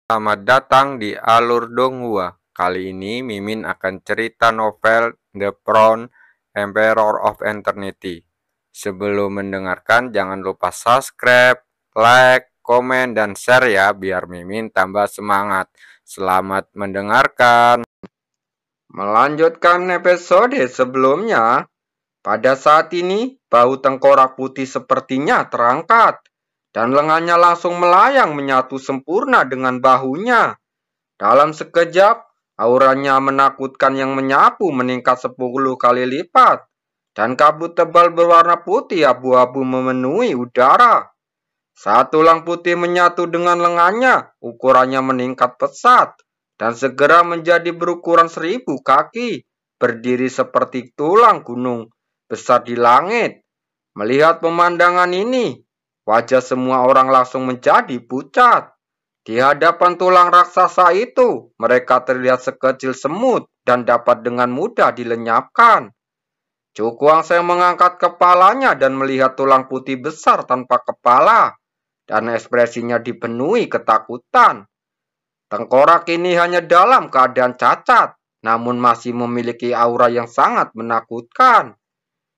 Selamat datang di Alur Donghua. Kali ini Mimin akan cerita novel The Crown Emperor of Eternity. Sebelum mendengarkan jangan lupa subscribe, like, komen, dan share ya biar Mimin tambah semangat. Selamat mendengarkan. Melanjutkan episode sebelumnya, pada saat ini bau tengkorak putih sepertinya terangkat dan lengannya langsung melayang menyatu sempurna dengan bahunya. Dalam sekejap, auranya menakutkan yang menyapu meningkat 10 kali lipat, dan kabut tebal berwarna putih abu-abu memenuhi udara. Saat tulang putih menyatu dengan lengannya, ukurannya meningkat pesat, dan segera menjadi berukuran 1000 kaki, berdiri seperti tulang gunung besar di langit. Melihat pemandangan ini, wajah semua orang langsung menjadi pucat. Di hadapan tulang raksasa itu, mereka terlihat sekecil semut dan dapat dengan mudah dilenyapkan. Cukuangseng mengangkat kepalanya dan melihat tulang putih besar tanpa kepala, dan ekspresinya dipenuhi ketakutan. Tengkorak ini hanya dalam keadaan cacat, namun masih memiliki aura yang sangat menakutkan.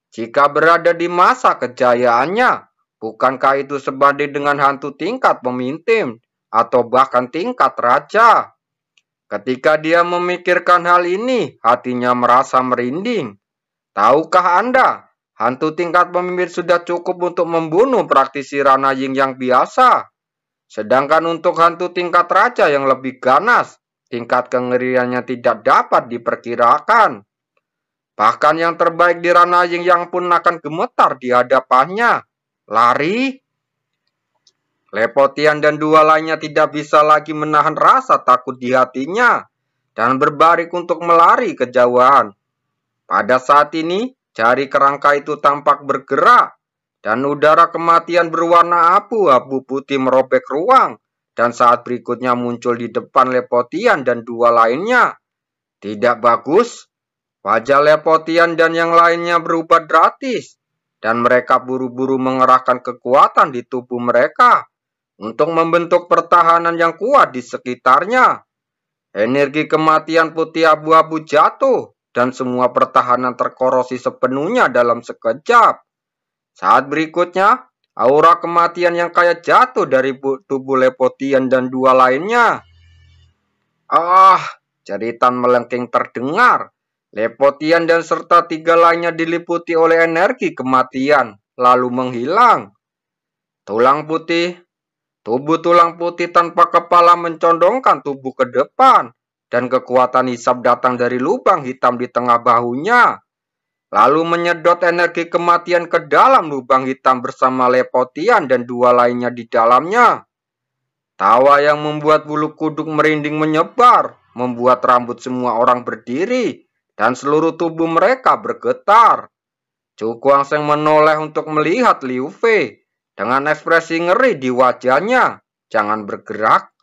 Jika berada di masa kejayaannya, bukankah itu sebanding dengan hantu tingkat pemimpin atau bahkan tingkat raja? Ketika dia memikirkan hal ini, hatinya merasa merinding. Tahukah Anda, hantu tingkat pemimpin sudah cukup untuk membunuh praktisi Rana Ying yang biasa. Sedangkan untuk hantu tingkat raja yang lebih ganas, tingkat kengeriannya tidak dapat diperkirakan. Bahkan yang terbaik di Rana Ying yang pun akan gemetar di hadapannya. Lari? Lepotian dan dua lainnya tidak bisa lagi menahan rasa takut di hatinya dan berbarik untuk melari kejauhan. Pada saat ini, jari kerangka itu tampak bergerak, dan udara kematian berwarna abu-abu putih merobek ruang, dan saat berikutnya muncul di depan Lepotian dan dua lainnya. Tidak bagus, wajah Lepotian dan yang lainnya berubah drastis, dan mereka buru-buru mengerahkan kekuatan di tubuh mereka untuk membentuk pertahanan yang kuat di sekitarnya. Energi kematian putih abu-abu jatuh, dan semua pertahanan terkorosi sepenuhnya dalam sekejap. Saat berikutnya, aura kematian yang kaya jatuh dari tubuh Lepotian dan dua lainnya. Jeritan melengking terdengar. Lepotian dan serta tiga lainnya diliputi oleh energi kematian, lalu menghilang. Tubuh tulang putih tanpa kepala mencondongkan tubuh ke depan, dan kekuatan hisap datang dari lubang hitam di tengah bahunya, lalu menyedot energi kematian ke dalam lubang hitam bersama Lepotian dan dua lainnya di dalamnya. Tawa yang membuat bulu kuduk merinding menyebar, membuat rambut semua orang berdiri, dan seluruh tubuh mereka bergetar. Cukuangseng menoleh untuk melihat Liu Fei dengan ekspresi ngeri di wajahnya. Jangan bergerak.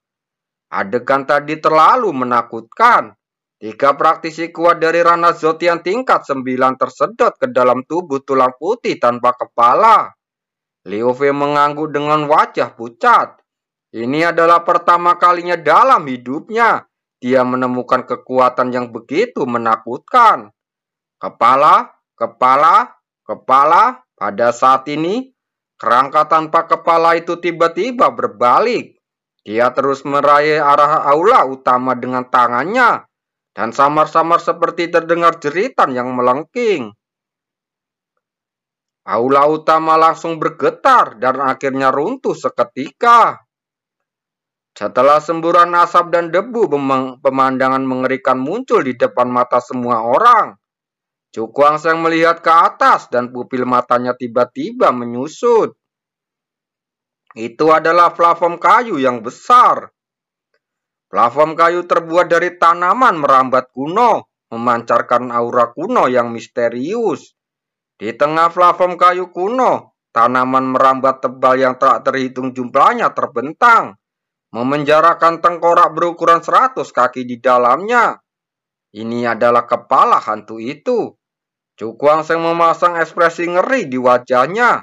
Adegan tadi terlalu menakutkan. Tiga praktisi kuat dari Rana Zotian tingkat 9 tersedot ke dalam tubuh tulang putih tanpa kepala. Liu Fei mengangguk dengan wajah pucat. Ini adalah pertama kalinya dalam hidupnya dia menemukan kekuatan yang begitu menakutkan. Kepala. Pada saat ini, kerangka tanpa kepala itu tiba-tiba berbalik. Dia terus meraih arah aula utama dengan tangannya, dan samar-samar seperti terdengar jeritan yang melengking. Aula utama langsung bergetar dan akhirnya runtuh seketika. Setelah semburan asap dan debu, pemandangan mengerikan muncul di depan mata semua orang. Cukuangseng melihat ke atas dan pupil matanya tiba-tiba menyusut. Itu adalah platform kayu yang besar. Platform kayu terbuat dari tanaman merambat kuno, memancarkan aura kuno yang misterius. Di tengah platform kayu kuno, tanaman merambat tebal yang tak terhitung jumlahnya terbentang, memenjarakan tengkorak berukuran 100 kaki di dalamnya. Ini adalah kepala hantu itu. Cukuangseng memasang ekspresi ngeri di wajahnya.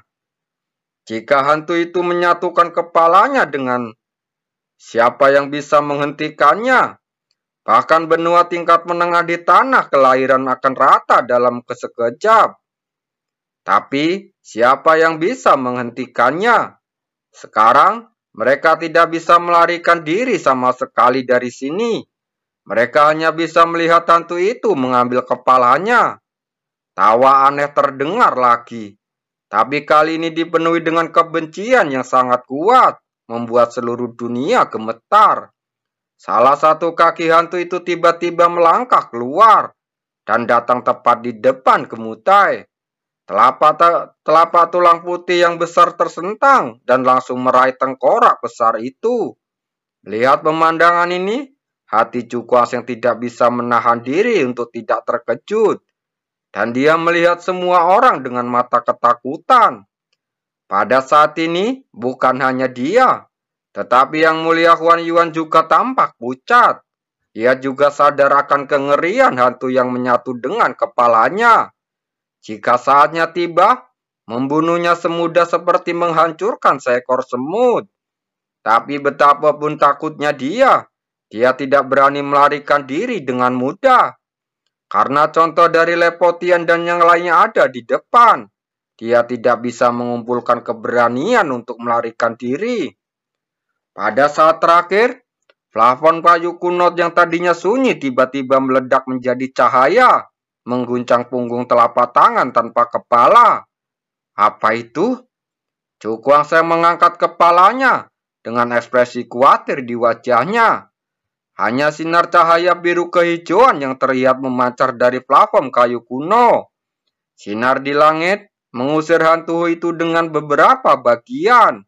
Jika hantu itu menyatukan kepalanya dengan Siapa yang bisa menghentikannya? Bahkan benua tingkat menengah di tanah kelahiran akan rata dalam sekejap. Tapi siapa yang bisa menghentikannya? Sekarang mereka tidak bisa melarikan diri sama sekali dari sini. Mereka hanya bisa melihat hantu itu mengambil kepalanya. Tawa aneh terdengar lagi. Tapi kali ini dipenuhi dengan kebencian yang sangat kuat, membuat seluruh dunia gemetar. Salah satu kaki hantu itu tiba-tiba melangkah keluar dan datang tepat di depan Kemutai. Telapak tulang putih yang besar tersentang dan langsung meraih tengkorak besar itu. Melihat pemandangan ini, hati Cukwas yang tidak bisa menahan diri untuk tidak terkejut. Dan dia melihat semua orang dengan mata ketakutan. Pada saat ini, bukan hanya dia, tetapi Yang Mulia Huan Yuan juga tampak pucat. Dia juga sadar akan kengerian hantu yang menyatu dengan kepalanya. Jika saatnya tiba, membunuhnya semudah seperti menghancurkan seekor semut. Tapi betapapun takutnya dia tidak berani melarikan diri dengan mudah. Karena contoh dari Lepotian dan yang lainnya ada di depan. Dia tidak bisa mengumpulkan keberanian untuk melarikan diri. Pada saat terakhir, plafon kayu kuno yang tadinya sunyi tiba-tiba meledak menjadi cahaya, mengguncang punggung telapak tangan tanpa kepala. Apa itu? Cukuang mengangkat kepalanya dengan ekspresi khawatir di wajahnya. Hanya sinar cahaya biru kehijauan yang terlihat memancar dari plafon kayu kuno. Sinar di langit mengusir hantu itu dengan beberapa bagian.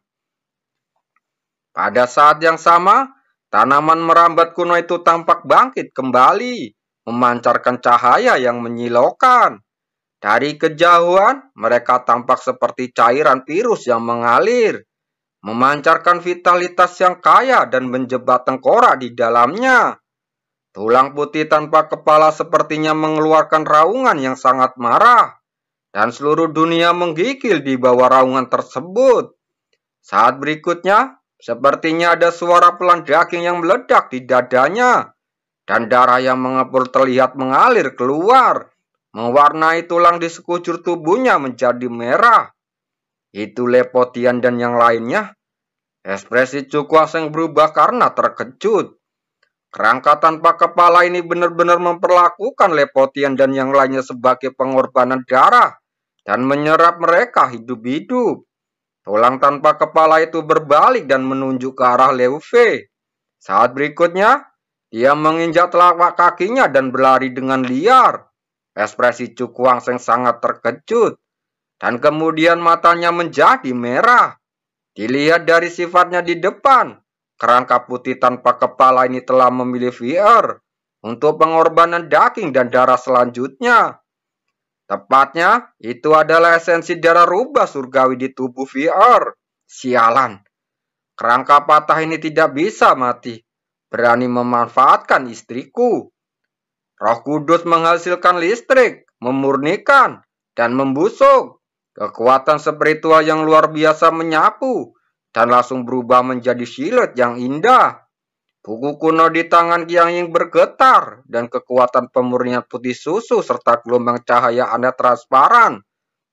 Pada saat yang sama, tanaman merambat kuno itu tampak bangkit kembali, memancarkan cahaya yang menyilaukan. Dari kejauhan, mereka tampak seperti cairan virus yang mengalir, memancarkan vitalitas yang kaya dan menjebak tengkorak di dalamnya. Tulang putih tanpa kepala sepertinya mengeluarkan raungan yang sangat marah, dan seluruh dunia menggigil di bawah raungan tersebut. Saat berikutnya, sepertinya ada suara pelan daging yang meledak di dadanya, dan darah yang mengepul terlihat mengalir keluar, mewarnai tulang di sekujur tubuhnya menjadi merah. Itu Lepotian dan yang lainnya. Ekspresi Cukuaseng berubah karena terkejut. Kerangka tanpa kepala ini benar-benar memperlakukan Lepotian dan yang lainnya sebagai pengorbanan darah dan menyerap mereka hidup-hidup. Tulang tanpa kepala itu berbalik dan menunjuk ke arah Liu Fei. Saat berikutnya, dia menginjak telapak kakinya dan berlari dengan liar. Ekspresi Cukuaseng sangat terkejut, dan kemudian matanya menjadi merah. Dilihat dari sifatnya di depan, kerangka putih tanpa kepala ini telah memilih VR untuk pengorbanan daging dan darah selanjutnya. Tepatnya, itu adalah esensi darah rubah surgawi di tubuh VR. Sialan, kerangka patah ini tidak bisa mati. Berani memanfaatkan istriku. Roh Kudus menghasilkan listrik, memurnikan, dan membusuk. Kekuatan spiritual yang luar biasa menyapu, dan langsung berubah menjadi silet yang indah. Buku kuno di tangan Qiang Ying bergetar, dan kekuatan pemurnian putih susu serta gelombang cahaya aneh transparan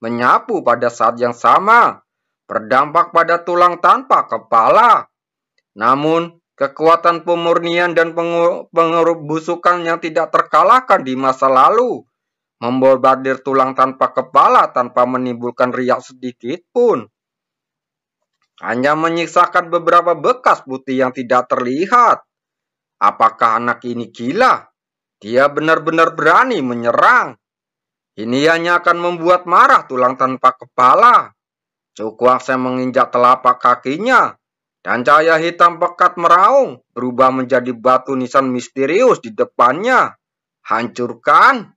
menyapu pada saat yang sama, berdampak pada tulang tanpa kepala. Namun, kekuatan pemurnian dan pengerubusukan yang tidak terkalahkan di masa lalu membombardir tulang tanpa kepala tanpa menimbulkan riak sedikit pun. Hanya menyisakan beberapa bekas putih yang tidak terlihat. Apakah anak ini gila? Dia benar-benar berani menyerang. Ini hanya akan membuat marah tulang tanpa kepala. Cukuaseng menginjak telapak kakinya, dan cahaya hitam pekat meraung, berubah menjadi batu nisan misterius di depannya. Hancurkan!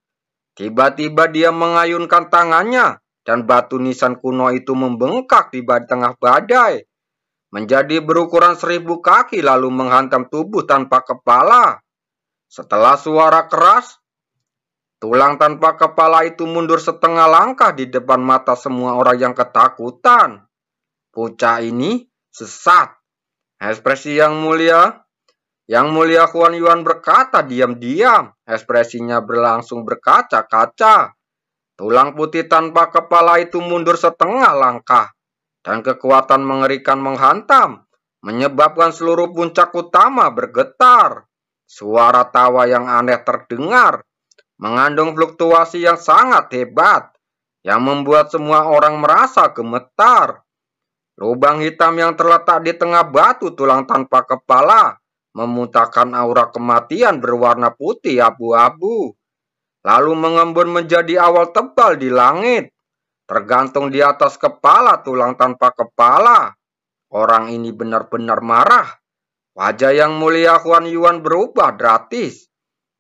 Tiba-tiba dia mengayunkan tangannya, dan batu nisan kuno itu membengkak di tengah badai, menjadi berukuran 1000 kaki lalu menghantam tubuh tanpa kepala. Setelah suara keras, tulang tanpa kepala itu mundur setengah langkah di depan mata semua orang yang ketakutan. Bocah ini sesat. Ekspresi Yang mulia Huan Yuan berkata diam-diam. Ekspresinya berlangsung berkaca-kaca. Tulang putih tanpa kepala itu mundur setengah langkah. Dan kekuatan mengerikan menghantam, menyebabkan seluruh puncak utama bergetar. Suara tawa yang aneh terdengar, mengandung fluktuasi yang sangat hebat, yang membuat semua orang merasa gemetar. Lubang hitam yang terletak di tengah batu tulang tanpa kepala memuntahkan aura kematian berwarna putih abu-abu, lalu mengembun menjadi awan tebal di langit, tergantung di atas kepala tulang tanpa kepala. Orang ini benar-benar marah. Wajah yang mulia Huan Yuan berubah drastis.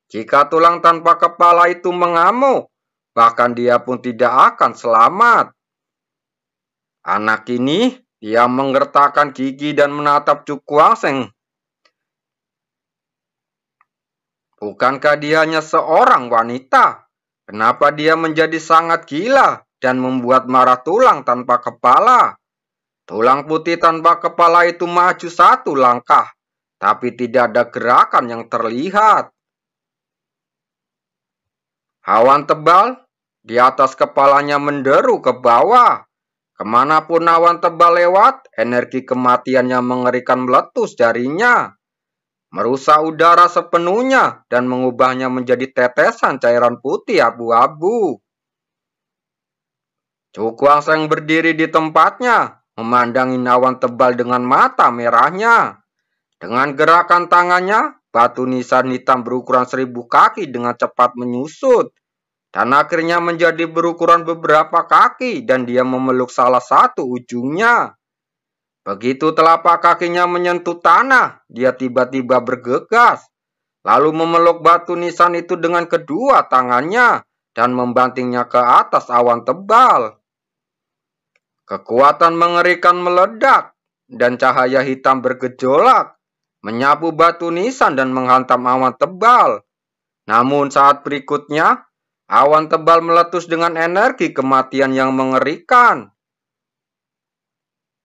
Jika tulang tanpa kepala itu mengamuk, bahkan dia pun tidak akan selamat. Anak ini, dia menggertakkan gigi dan menatap Cu Guangsheng. Bukankah dia hanya seorang wanita? Kenapa dia menjadi sangat gila dan membuat marah tulang tanpa kepala? Tulang putih tanpa kepala itu maju satu langkah, tapi tidak ada gerakan yang terlihat. Awan tebal di atas kepalanya menderu ke bawah. Kemanapun awan tebal lewat, energi kematian yang mengerikan meletus darinya, merusak udara sepenuhnya dan mengubahnya menjadi tetesan cairan putih abu-abu. Cu Guangsheng berdiri di tempatnya, memandangi awan tebal dengan mata merahnya. Dengan gerakan tangannya, batu nisan hitam berukuran 1000 kaki dengan cepat menyusut, dan akhirnya menjadi berukuran beberapa kaki, dan dia memeluk salah satu ujungnya. Begitu telapak kakinya menyentuh tanah, dia tiba-tiba bergegas, lalu memeluk batu nisan itu dengan kedua tangannya, dan membantingnya ke atas awan tebal. Kekuatan mengerikan meledak, dan cahaya hitam bergejolak, menyapu batu nisan dan menghantam awan tebal. Namun saat berikutnya, awan tebal meletus dengan energi kematian yang mengerikan,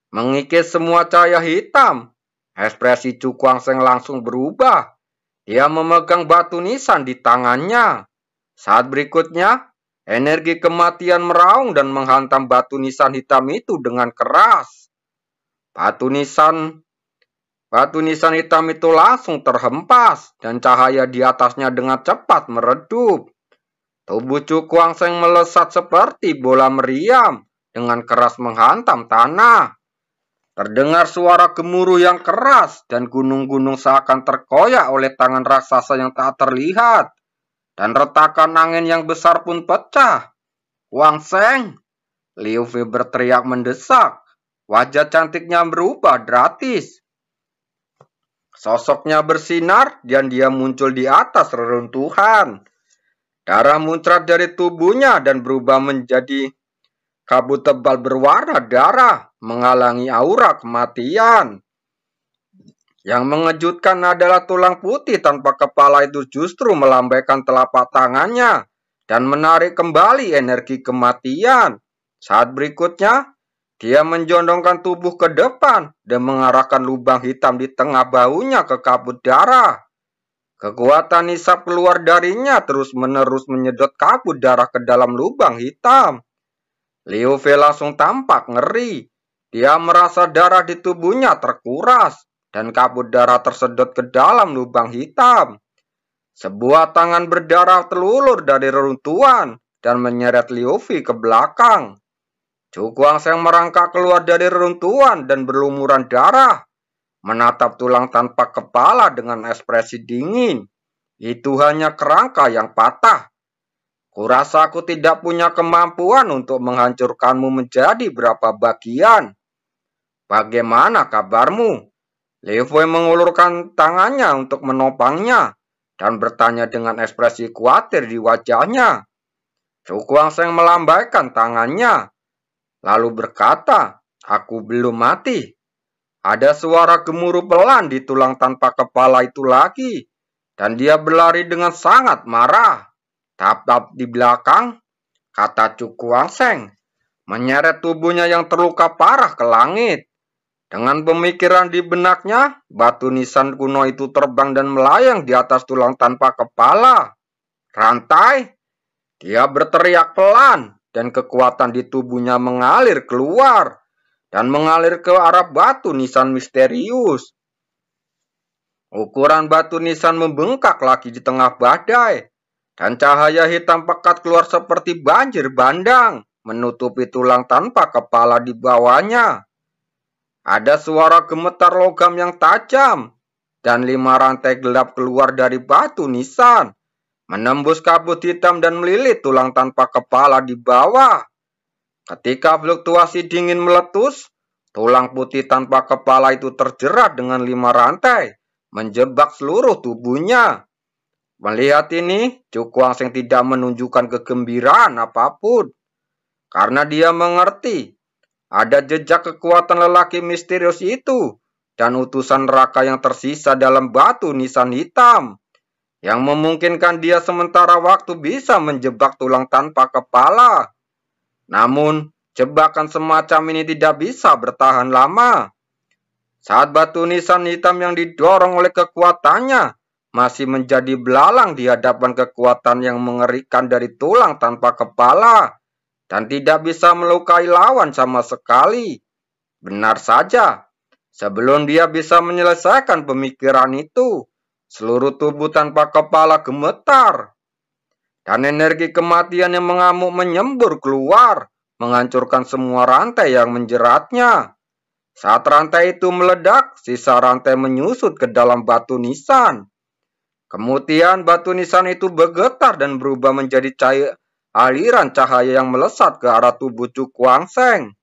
mengikis semua cahaya hitam. Ekspresi Cu Guangsheng langsung berubah. Dia memegang batu nisan di tangannya. Saat berikutnya, energi kematian meraung dan menghantam batu nisan hitam itu dengan keras. Batu nisan hitam itu langsung terhempas dan cahaya di atasnya dengan cepat meredup. Tubuh Cu Guangsheng melesat seperti bola meriam dengan keras menghantam tanah. Terdengar suara gemuruh yang keras dan gunung-gunung seakan terkoyak oleh tangan raksasa yang tak terlihat. Dan retakan angin yang besar pun pecah. Guangsheng! Liu Fei berteriak mendesak. Wajah cantiknya berubah drastis. Sosoknya bersinar dan dia muncul di atas reruntuhan. Darah muncrat dari tubuhnya dan berubah menjadi kabut tebal berwarna darah, menghalangi aura kematian. Yang mengejutkan adalah tulang putih tanpa kepala itu justru melambaikan telapak tangannya dan menarik kembali energi kematian. Saat berikutnya, dia menjondongkan tubuh ke depan dan mengarahkan lubang hitam di tengah bahunya ke kabut darah. Kekuatan hisap keluar darinya terus-menerus menyedot kabut darah ke dalam lubang hitam. Liu Fei langsung tampak ngeri. Dia merasa darah di tubuhnya terkuras dan kabut darah tersedot ke dalam lubang hitam. Sebuah tangan berdarah terulur dari reruntuhan dan menyeret Liu Fei ke belakang. Cu Guangsheng merangkak keluar dari reruntuhan dan berlumuran darah, menatap tulang tanpa kepala dengan ekspresi dingin. Itu hanya kerangka yang patah. Kurasa aku tidak punya kemampuan untuk menghancurkanmu menjadi berapa bagian. Bagaimana kabarmu? Liu Fei mengulurkan tangannya untuk menopangnya dan bertanya dengan ekspresi khawatir di wajahnya. Cu Guangsheng melambaikan tangannya, lalu berkata, "Aku belum mati." Ada suara gemuruh pelan di tulang tanpa kepala itu lagi, dan dia berlari dengan sangat marah. Tap-tap di belakang, kata Cu Guangsheng, menyeret tubuhnya yang terluka parah ke langit. Dengan pemikiran di benaknya, batu nisan kuno itu terbang dan melayang di atas tulang tanpa kepala. Rantai, dia berteriak pelan dan kekuatan di tubuhnya mengalir keluar dan mengalir ke arah batu nisan misterius. Ukuran batu nisan membengkak lagi di tengah badai, dan cahaya hitam pekat keluar seperti banjir bandang, menutupi tulang tanpa kepala di bawahnya. Ada suara gemetar logam yang tajam, dan 5 rantai gelap keluar dari batu nisan, menembus kabut hitam dan melilit tulang tanpa kepala di bawah. Ketika fluktuasi dingin meletus, tulang putih tanpa kepala itu terjerat dengan 5 rantai, menjebak seluruh tubuhnya. Melihat ini, Cukuangseng tidak menunjukkan kegembiraan apapun, karena dia mengerti ada jejak kekuatan lelaki misterius itu dan utusan neraka yang tersisa dalam batu nisan hitam, yang memungkinkan dia sementara waktu bisa menjebak tulang tanpa kepala. Namun, jebakan semacam ini tidak bisa bertahan lama. Saat batu nisan hitam yang didorong oleh kekuatannya masih menjadi belalang di hadapan kekuatan yang mengerikan dari tulang tanpa kepala, dan tidak bisa melukai lawan sama sekali. Benar saja, sebelum dia bisa menyelesaikan pemikiran itu, seluruh tubuh tanpa kepala gemetar, dan energi kematian yang mengamuk menyembur keluar, menghancurkan semua rantai yang menjeratnya. Saat rantai itu meledak, sisa rantai menyusut ke dalam batu nisan. Kemudian batu nisan itu bergetar dan berubah menjadi aliran cahaya yang melesat ke arah tubuh Cukuangseng.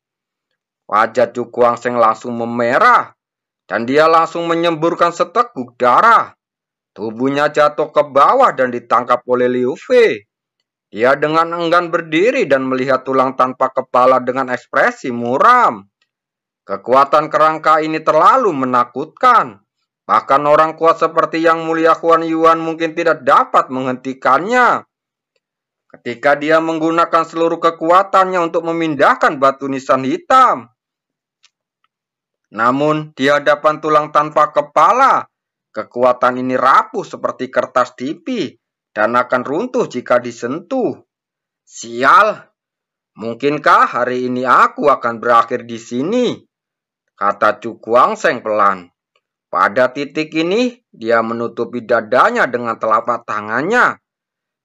Wajah Cukuangseng langsung memerah, dan dia langsung menyemburkan seteguk darah. Tubuhnya jatuh ke bawah dan ditangkap oleh Liu Fei. Dia dengan enggan berdiri dan melihat tulang tanpa kepala dengan ekspresi muram. Kekuatan kerangka ini terlalu menakutkan. Bahkan orang kuat seperti Yang Mulia Huan Yuan mungkin tidak dapat menghentikannya. Ketika dia menggunakan seluruh kekuatannya untuk memindahkan batu nisan hitam. Namun, di hadapan tulang tanpa kepala, kekuatan ini rapuh seperti kertas tipi dan akan runtuh jika disentuh. Sial, mungkinkah hari ini aku akan berakhir di sini? Kata Cukuangseng pelan. Pada titik ini, dia menutupi dadanya dengan telapak tangannya.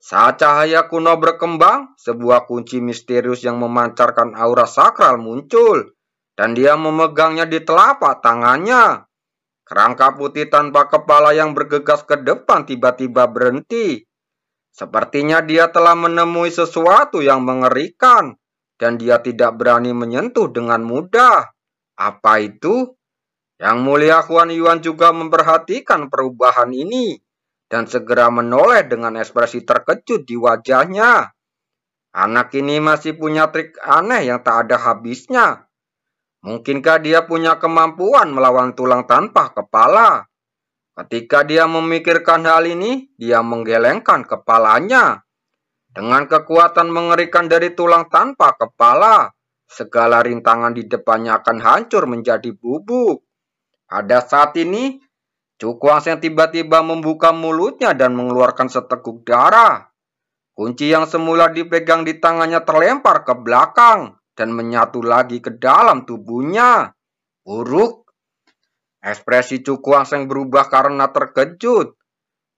Saat cahaya kuno berkembang, sebuah kunci misterius yang memancarkan aura sakral muncul, dan dia memegangnya di telapak tangannya. Kerangka putih tanpa kepala yang bergegas ke depan tiba-tiba berhenti. Sepertinya dia telah menemui sesuatu yang mengerikan, dan dia tidak berani menyentuh dengan mudah. Apa itu? Yang Mulia Huan Yuan juga memperhatikan perubahan ini, dan segera menoleh dengan ekspresi terkejut di wajahnya. Anak ini masih punya trik aneh yang tak ada habisnya. Mungkinkah dia punya kemampuan melawan tulang tanpa kepala? Ketika dia memikirkan hal ini, dia menggelengkan kepalanya. Dengan kekuatan mengerikan dari tulang tanpa kepala, segala rintangan di depannya akan hancur menjadi bubuk. Pada saat ini, Cukuangseng tiba-tiba membuka mulutnya dan mengeluarkan seteguk darah. Kunci yang semula dipegang di tangannya terlempar ke belakang dan menyatu lagi ke dalam tubuhnya. Buruk. Ekspresi Cukuangseng berubah karena terkejut.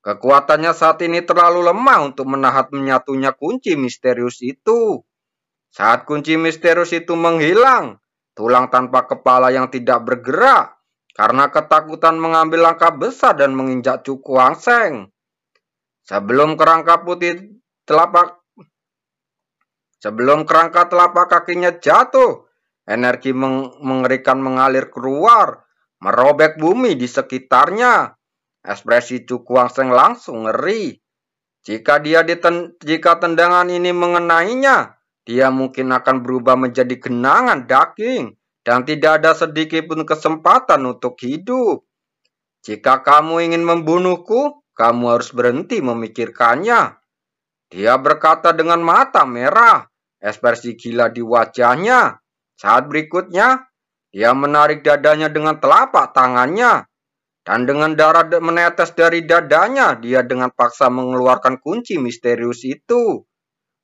Kekuatannya saat ini terlalu lemah untuk menahan menyatunya kunci misterius itu. Saat kunci misterius itu menghilang, tulang tanpa kepala yang tidak bergerak karena ketakutan mengambil langkah besar dan menginjak Cukuangseng. Sebelum kerangka telapak kakinya jatuh, energi mengerikan mengalir keluar, merobek bumi di sekitarnya. Ekspresi Cukuangseng langsung ngeri. Jika tendangan ini mengenainya, dia mungkin akan berubah menjadi genangan daging dan tidak ada sedikit pun kesempatan untuk hidup. Jika kamu ingin membunuhku, kamu harus berhenti memikirkannya. Dia berkata dengan mata merah, ekspresi gila di wajahnya. Saat berikutnya, Dia menarik dadanya dengan telapak tangannya, dan dengan darah menetes dari dadanya, dia dengan paksa mengeluarkan kunci misterius itu.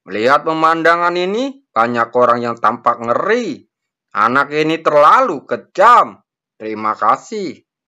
Melihat pemandangan ini, banyak orang yang tampak ngeri. Anak ini terlalu kejam. Terima kasih.